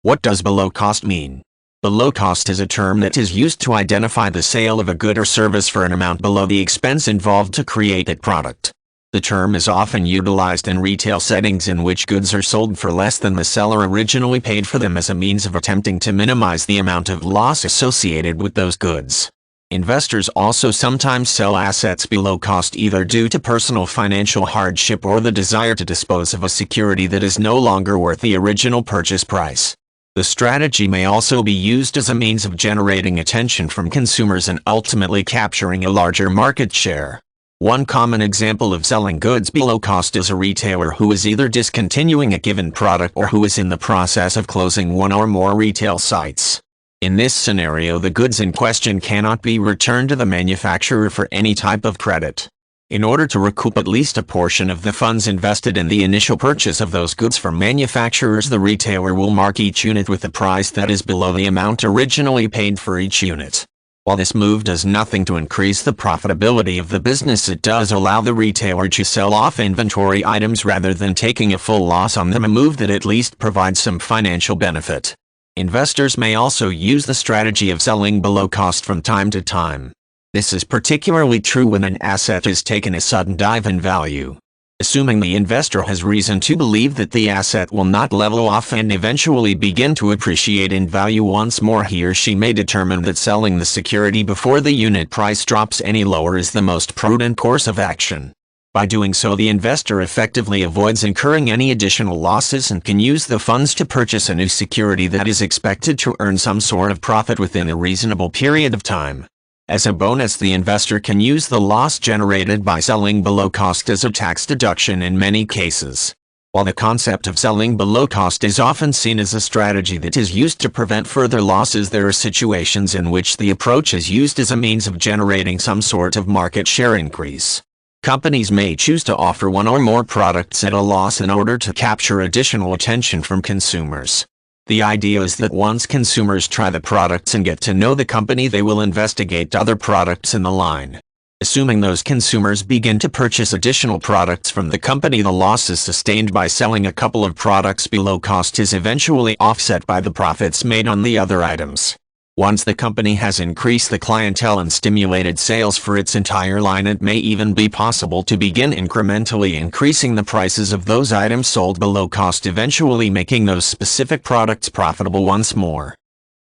What does below cost mean? Below cost is a term that is used to identify the sale of a good or service for an amount below the expense involved to create that product. The term is often utilized in retail settings in which goods are sold for less than the seller originally paid for them as a means of attempting to minimize the amount of loss associated with those goods. Investors also sometimes sell assets below cost either due to personal financial hardship or the desire to dispose of a security that is no longer worth the original purchase price. The strategy may also be used as a means of generating attention from consumers and ultimately capturing a larger market share. One common example of selling goods below cost is a retailer who is either discontinuing a given product or who is in the process of closing one or more retail sites. In this scenario, the goods in question cannot be returned to the manufacturer for any type of credit. In order to recoup at least a portion of the funds invested in the initial purchase of those goods from manufacturers, the retailer will mark each unit with a price that is below the amount originally paid for each unit. While this move does nothing to increase the profitability of the business, it does allow the retailer to sell off inventory items rather than taking a full loss on them, a move that at least provides some financial benefit. Investors may also use the strategy of selling below cost from time to time. This is particularly true when an asset has taken a sudden dive in value. Assuming the investor has reason to believe that the asset will not level off and eventually begin to appreciate in value once more, he or she may determine that selling the security before the unit price drops any lower is the most prudent course of action. By doing so, the investor effectively avoids incurring any additional losses and can use the funds to purchase a new security that is expected to earn some sort of profit within a reasonable period of time. As a bonus, the investor can use the loss generated by selling below cost as a tax deduction in many cases. While the concept of selling below cost is often seen as a strategy that is used to prevent further losses, there are situations in which the approach is used as a means of generating some sort of market share increase. Companies may choose to offer one or more products at a loss in order to capture additional attention from consumers. The idea is that once consumers try the products and get to know the company, they will investigate other products in the line. Assuming those consumers begin to purchase additional products from the company, the losses sustained by selling a couple of products below cost is eventually offset by the profits made on the other items. Once the company has increased the clientele and stimulated sales for its entire line, it may even be possible to begin incrementally increasing the prices of those items sold below cost, eventually making those specific products profitable once more.